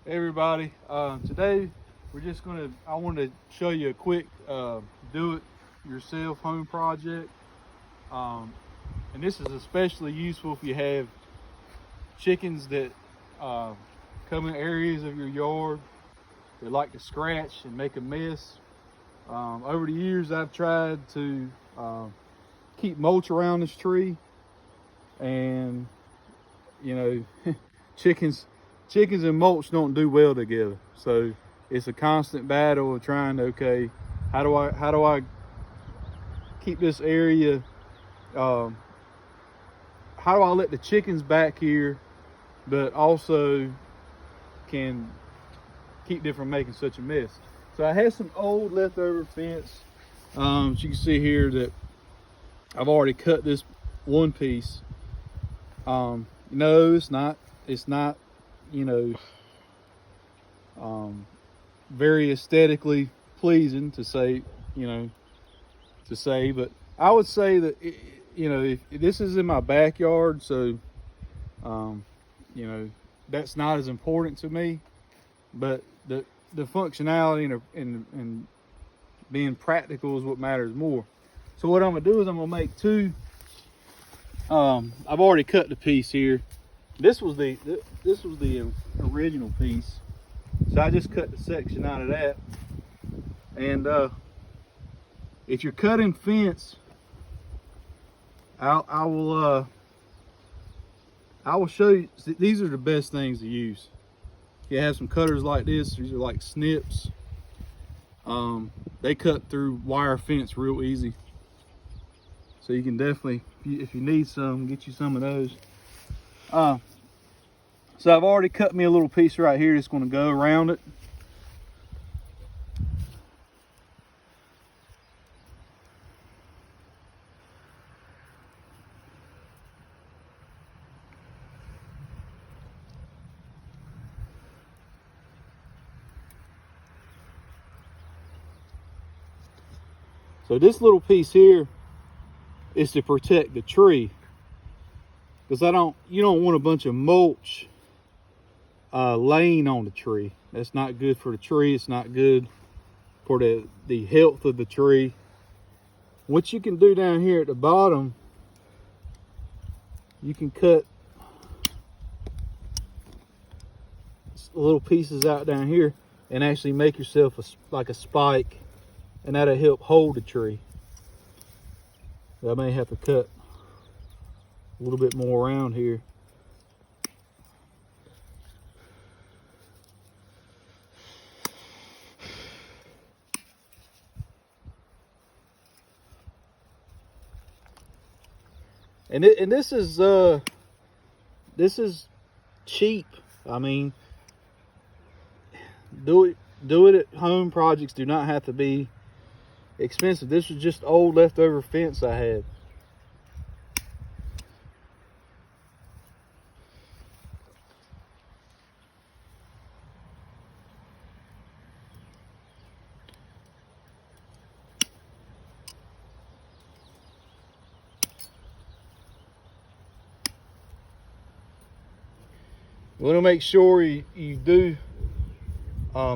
Hey everybody, today I wanted to show you a quick do-it-yourself home project. Um, and this is especially useful if you have chickens that uh, come in areas of your yard that like to scratch and make a mess. Over the years, I've tried to keep mulch around this tree, and you know, chickens chickens and mulch don't do well together. So it's a constant battle of trying to, okay, how do I keep this area, um, how do I let the chickens back here but also can keep them from making such a mess. So I had some old leftover fence, as you can see here, that I've already cut this one piece. No, it's not you know very aesthetically pleasing to say, but I would say that if this is in my backyard, so you know that's not as important to me, but the functionality and being practical is what matters more. So what I'm gonna do is I'm gonna make two. I've already cut the piece here. This was the original piece, so I just cut the section out of that. And if you're cutting fence, I will show you. These are the best things to use. You have some cutters like this. These are like snips. They cut through wire fence real easy. So you can definitely, if you need some, get you some of those. So I've already cut me a little piece right here that's going to go around it. So this little piece here is to protect the tree, because you don't want a bunch of mulch laying on the tree. That's not good for the tree. It's not good for the health of the tree. What you can do down here at the bottom, you can cut little pieces out down here and actually make yourself like a spike, and that'll help hold the tree. I may have to cut a little bit more around here. And this is cheap. I mean, do it at home projects do not have to be expensive. This was just old leftover fence I had. You want to make sure you do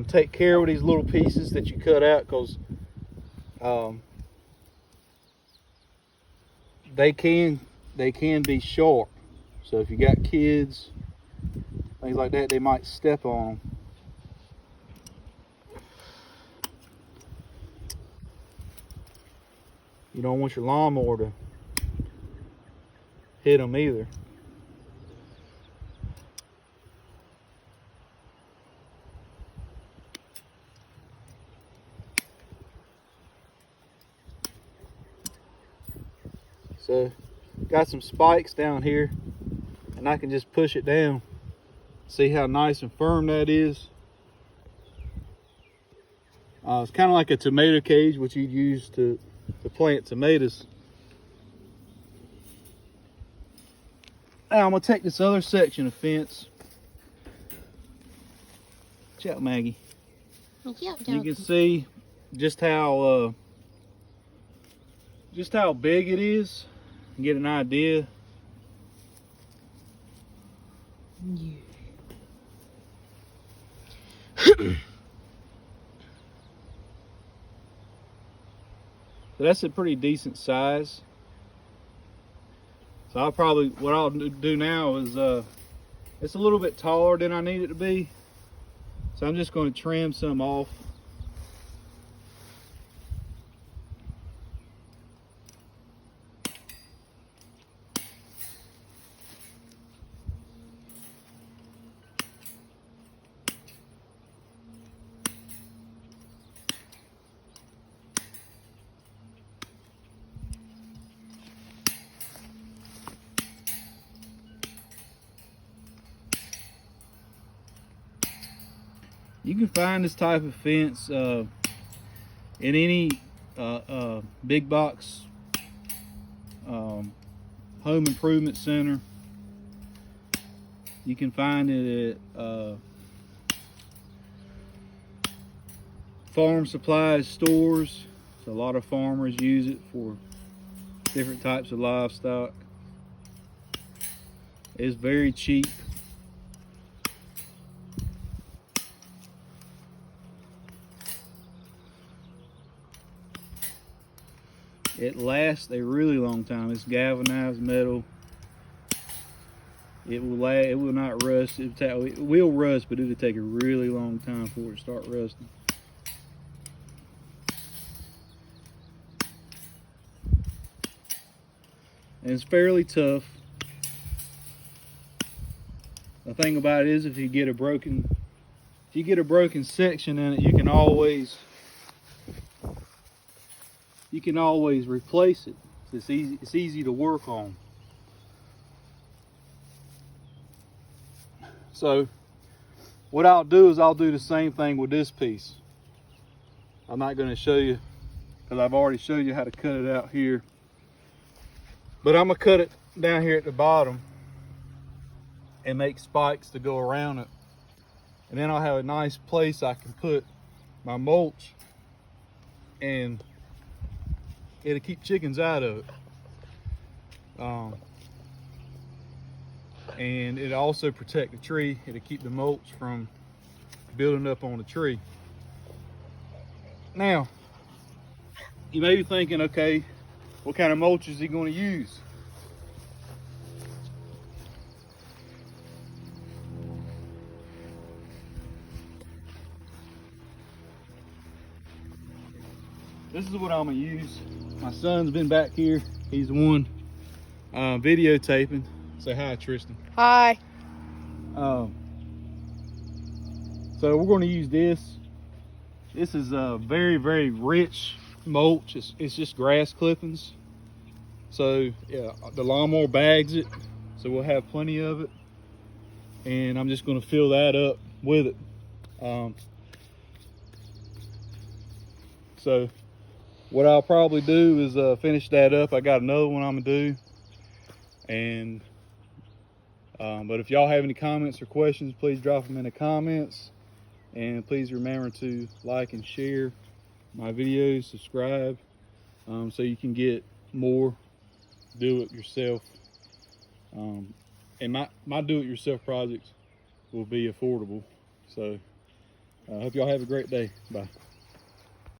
take care of these little pieces that you cut out, because they can be sharp. So if you got kids, things like that, they might step on them. You don't want your lawnmower to hit them either. So got some spikes down here, and I can just push it down. See how nice and firm that is? It's kind of like a tomato cage, which you'd use to plant tomatoes. Now I'm gonna take this other section of fence. Watch out, Maggie. You can see just how big it is. And get an idea. Yeah. So that's a pretty decent size. So what I'll do now is, it's a little bit taller than I need it to be. So I'm just going to trim some off. You can find this type of fence in any big box home improvement center. You can find it at farm supplies stores. So a lot of farmers use it for different types of livestock. It's very cheap. It lasts a really long time. It's galvanized metal. It will last. It will not rust. It will rust, but it'll take a really long time for it to start rusting. And it's fairly tough. The thing about it is, if you get a broken section in it, you can always replace it. It's easy to work on. So what I'll do is I'll do the same thing with this piece. I'm not going to show you because I've already showed you how to cut it out here. But I'm going to cut it down here at the bottom and make spikes to go around it. And then I'll have a nice place I can put my mulch, and it'll keep chickens out of it. And it'll also protect the tree. It'll keep the mulch from building up on the tree. Now, you may be thinking, okay, what kind of mulch is he going to use? This is what I'm going to use. My son's been back here. He's the one videotaping. Say hi, Tristan. Hi. So we're going to use this. This is a very, very rich mulch. It's just grass clippings. So yeah, the lawnmower bags it, so we'll have plenty of it. And I'm just going to fill that up with it. So what I'll probably do is finish that up. I got another one I'm gonna do. And but if y'all have any comments or questions, please drop them in the comments. And please remember to like and share my videos, subscribe, so you can get more do-it-yourself. And my do-it-yourself projects will be affordable. So I hope y'all have a great day. Bye.